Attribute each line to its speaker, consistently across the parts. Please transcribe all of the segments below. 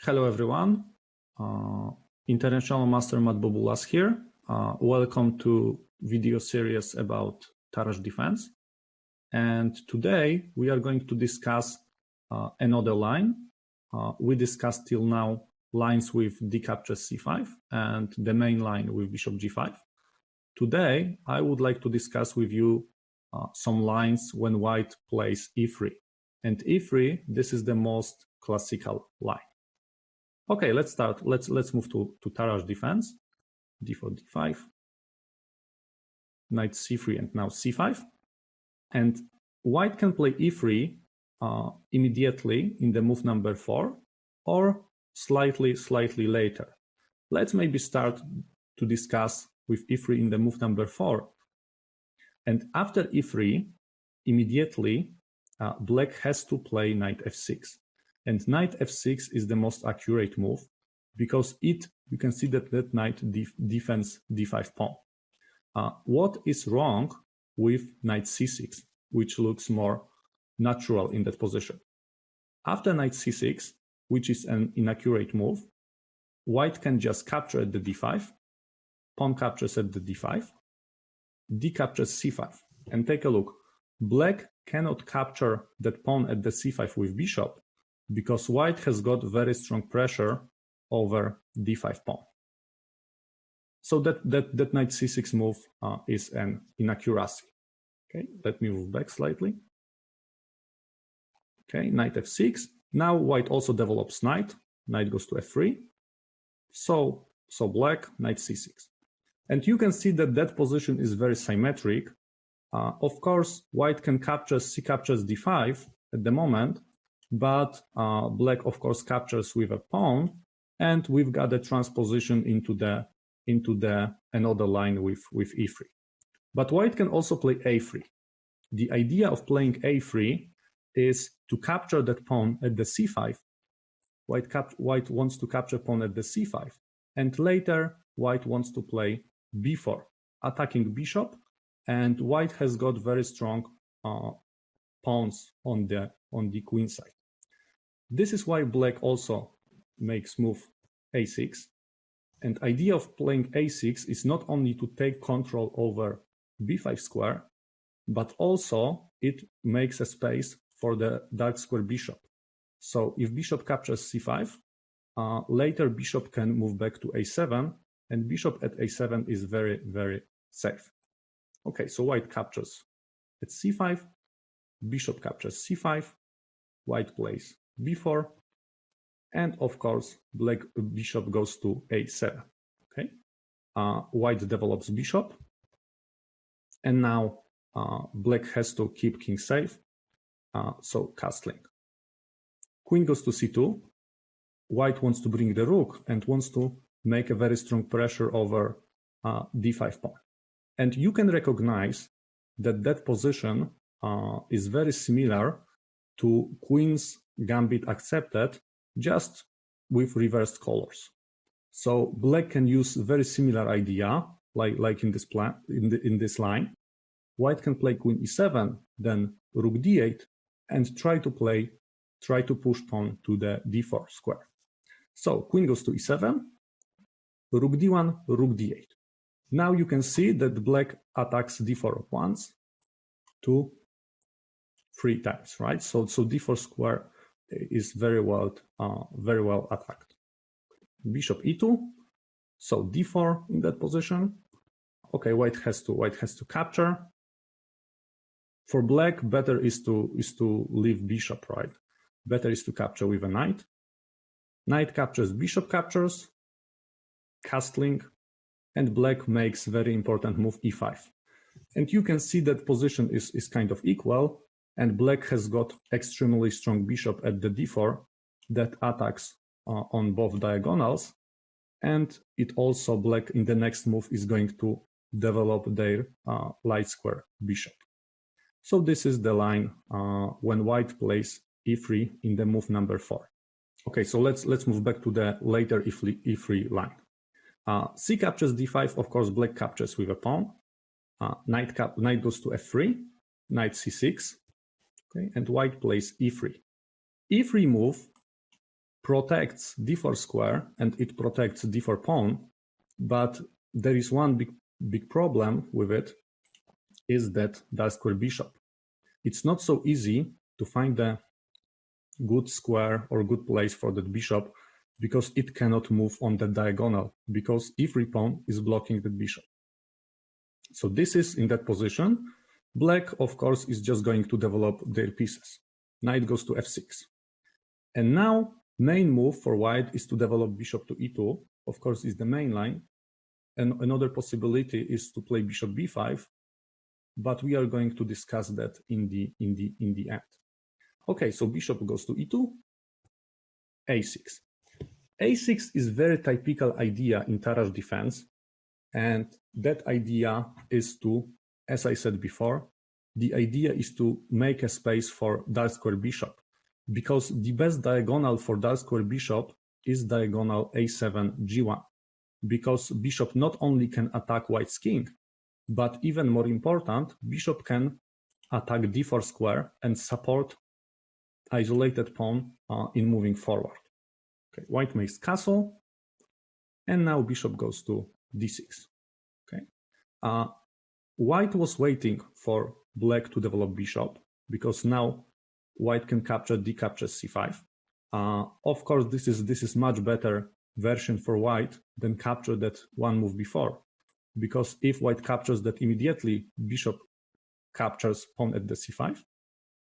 Speaker 1: Hello everyone, International Master Mat Bobulas here. Welcome to video series about Tarrasch defense. And today we are going to discuss another line. We discussed till now lines with d captures c5 and the main line with bishop g5. Today I would like to discuss with you some lines when white plays e3. And e3, this is the most classical line. Okay, let's start. Let's move to Tarrasch defense. d4, d5, knight c3, and now c5. And white can play e3 immediately in the move number 4, or slightly later. Let's maybe start to discuss with e3 in the move number 4. And after e3, immediately black has to play knight f6. And knight f6 is the most accurate move because you can see that knight defends d5 pawn. What is wrong with knight c6, which looks more natural in that position? After knight c6, which is an inaccurate move, white can just capture at the d5, pawn captures at the d5, d captures c5. And take a look, black cannot capture that pawn at the c5 with bishop, because white has got very strong pressure over d5 pawn. So that knight c6 move is an inaccuracy. Okay, let me move back slightly. Okay, knight f6. Now white also develops knight goes to f3. So black, knight c6. And you can see that position is very symmetric. Of course, white can capture, c captures d5 at the moment, but black of course captures with a pawn, and we've got a transposition into the another line with e3. But white can also play a3. The idea of playing a3 is to capture that pawn at the c5. White wants to capture pawn at the c5, and later white wants to play b4, attacking bishop, and white has got very strong pawns on the queen side. This is why black also makes move a6. And idea of playing a6 is not only to take control over b5 square, but also it makes a space for the dark square bishop. So if bishop captures c5, later bishop can move back to a7, and bishop at a7 is very, very safe. Okay, so white captures at c5, bishop captures c5, white plays b4, and of course black bishop goes to a7. Okay, white develops bishop, and now black has to keep king safe, so castling. Queen goes to c2. White wants to bring the rook and wants to make a very strong pressure over d5 pawn. And you can recognize that position is very similar to queen's gambit accepted, just with reversed colors. So black can use very similar idea, like in this plan, in this line. White can play queen e7, then rook d8, and try to push pawn to the d4 square. So queen goes to e7, rook d1, rook d8. Now you can see that black attacks d4 once, 2, 3 times, right? So d4 square is very well attacked. Bishop e2, so d4 in that position. Okay, white has to capture. For black, better is to leave bishop, right? Better is to capture with a knight. Knight captures, bishop captures, castling, and black makes very important move e5. And you can see that position is kind of equal, and black has got extremely strong bishop at the d4 that attacks on both diagonals, and it also black in the next move is going to develop their light square bishop. So this is the line when white plays e3 in the move number 4. Okay, so let's move back to the later e3 line. C captures d5, of course black captures with a pawn. Knight goes to f3, knight c6, okay, and white plays e3. E3 move protects d4 square and it protects d4 pawn, but there is one big problem with it, is that dark square bishop. It's not so easy to find a good square or good place for that bishop because it cannot move on the diagonal, because e3 pawn is blocking the bishop. So this is in that position. Black, of course, is just going to develop their pieces. Knight goes to f6. And now main move for white is to develop bishop to e2, of course, is the main line. And another possibility is to play bishop b5, but we are going to discuss that in the end. Okay, so bishop goes to e2, a6. a6 is very typical idea in Tarrasch defense, and that idea is to, as I said before, the idea is to make a space for dark square bishop, because the best diagonal for dark square bishop is diagonal a7 g1, because bishop not only can attack white's king, but even more important, bishop can attack d4 square and support isolated pawn in moving forward. Okay, white makes castle, and now bishop goes to d6. Okay, white was waiting for black to develop bishop, because now white can capture, decapture c5. Of course, this is much better version for white than capture that one move before, because if white captures that immediately, bishop captures pawn at the c5,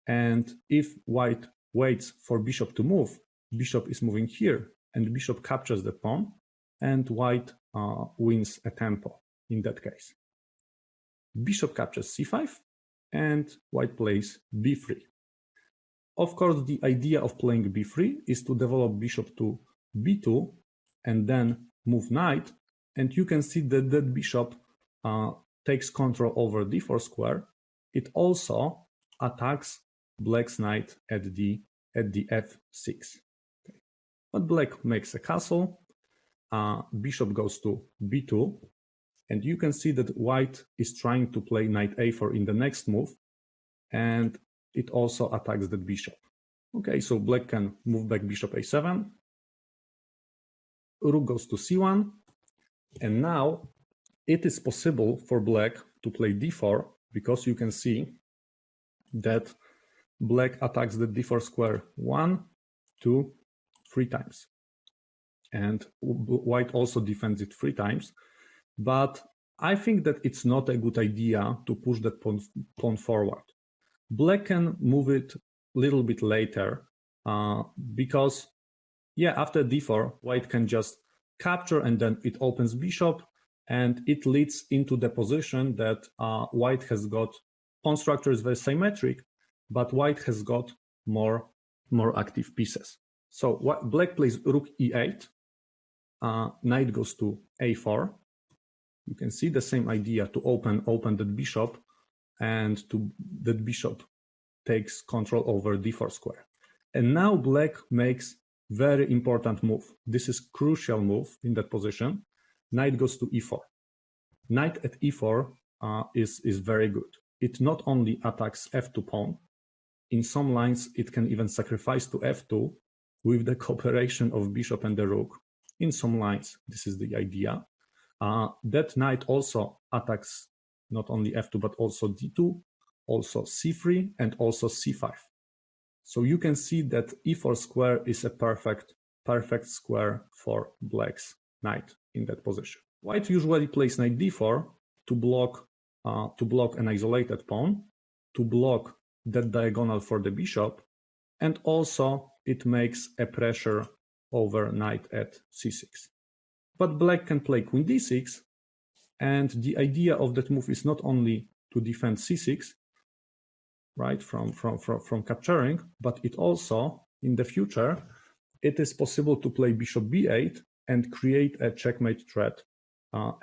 Speaker 1: and if white waits for bishop to move, bishop is moving here, and bishop captures the pawn, and white wins a tempo in that case. Bishop captures c5, and white plays b3. Of course, the idea of playing b3 is to develop bishop to b2 and then move knight, and you can see that that bishop takes control over d4 square. It also attacks black's knight at the f6. Okay. But black makes a castle, bishop goes to b2, and you can see that white is trying to play knight a4 in the next move, and it also attacks the bishop. Okay, so black can move back bishop a7, rook goes to c1, and now it is possible for black to play d4, because you can see that black attacks the d4 square 1, 2, 3 times. And white also defends it 3 times. But I think that it's not a good idea to push that pawn forward. Black can move it a little bit later, because, yeah, after d4, white can just capture, and then it opens bishop, and it leads into the position that white has got, pawn structure is very symmetric, but white has got more active pieces. So black plays rook e8, knight goes to a4. You can see the same idea, to open that bishop, and that bishop takes control over d4 square. And now black makes very important move. This is crucial move in that position. Knight goes to e4. Knight at e4 is very good. It not only attacks f2 pawn, in some lines it can even sacrifice to f2 with the cooperation of bishop and the rook. In some lines, this is the idea. That knight also attacks not only f2 but also d2, also c3, and also c5. So you can see that e4 square is a perfect square for black's knight in that position. White usually plays knight d4 to block an isolated pawn, to block that diagonal for the bishop, and also it makes a pressure over knight at c6. But black can play queen d6, and the idea of that move is not only to defend c6, right, from capturing, but it also, in the future, it is possible to play bishop b8 and create a checkmate threat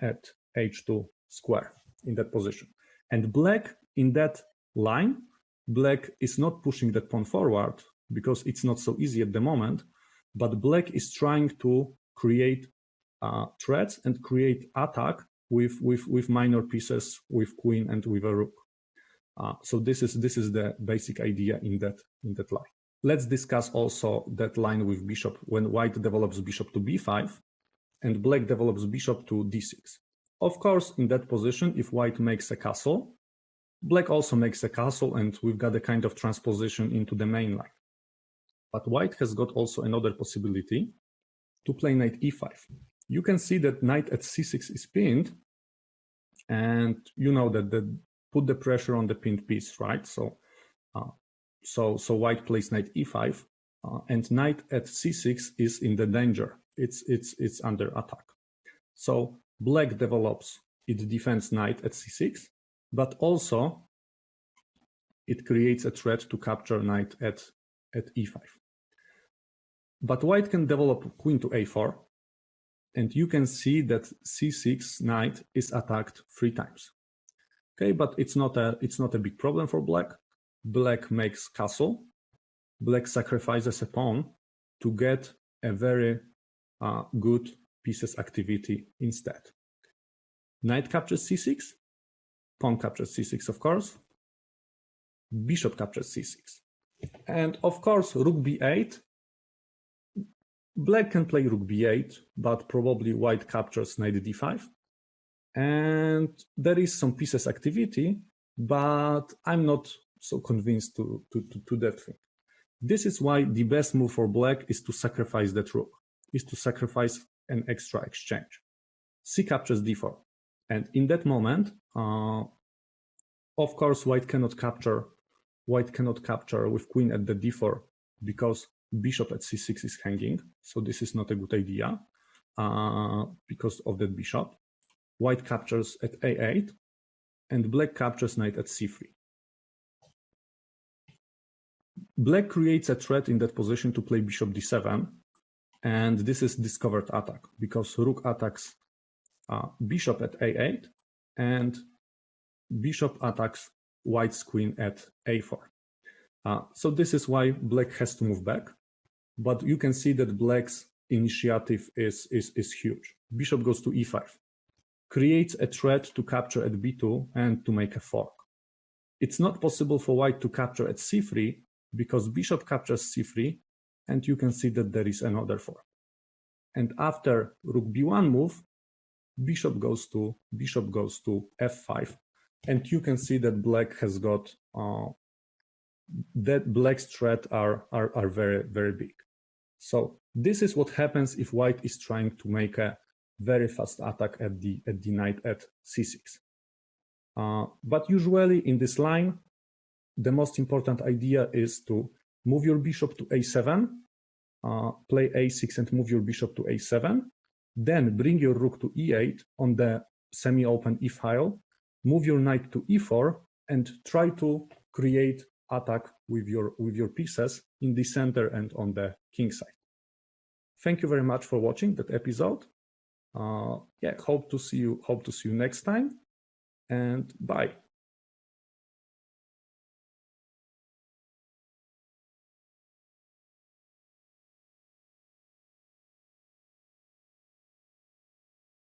Speaker 1: at h2 square in that position. And black, in that line, black is not pushing that pawn forward, because it's not so easy at the moment, but black is trying to create threats and create attack with minor pieces, with queen and with a rook. So this is the basic idea in that line. let's discuss also that line with bishop when white develops bishop to b5 and black develops bishop to d6. Of course, in that position, if white makes a castle, black also makes a castle, and we've got a kind of transposition into the main line. But white has got also another possibility to play knight e5. You can see that knight at c6 is pinned, and you know that put the pressure on the pinned piece, right? So white plays knight e5, and knight at c6 is in the danger. It's under attack. So black develops, it defends knight at c6, but also it creates a threat to capture knight at e5. But white can develop queen to a4, and you can see that c6 knight is attacked 3 times. Okay, but it's not a big problem for black. Black makes castle. Black sacrifices a pawn to get a very good pieces activity instead. Knight captures c6, pawn captures c6, of course. Bishop captures c6. And of course, rook b8. Black can play rook b8, but probably white captures knight d5. And there is some pieces activity, but I'm not so convinced to that thing. This is why the best move for black is to sacrifice that rook, is to sacrifice an extra exchange. C captures d4. And in that moment, of course, white cannot capture with queen at the d4 because bishop at c6 is hanging. So this is not a good idea because of that bishop. White captures at a8, and black captures knight at c3. Black creates a threat in that position to play bishop d7, and this is discovered attack because rook attacks bishop at a8, and bishop attacks white's queen at a4. So this is why black has to move back, but you can see that black's initiative is huge. Bishop goes to e5, creates a threat to capture at b2 and to make a fork. It's not possible for white to capture at c3 because bishop captures c3, and you can see that there is another fork. And after rook b1 move, bishop goes to f5, and you can see that black has got that black's threat are very, very big. So this is what happens if white is trying to make a very fast attack at the knight at c6. But usually in this line, the most important idea is to move your bishop to a7, play a6 and move your bishop to a7, then bring your rook to e8 on the semi-open e file, move your knight to e4, and try to create attack with your pieces in the center and on the king side. Thank you very much for watching that episode. Hope to see you next time, and bye.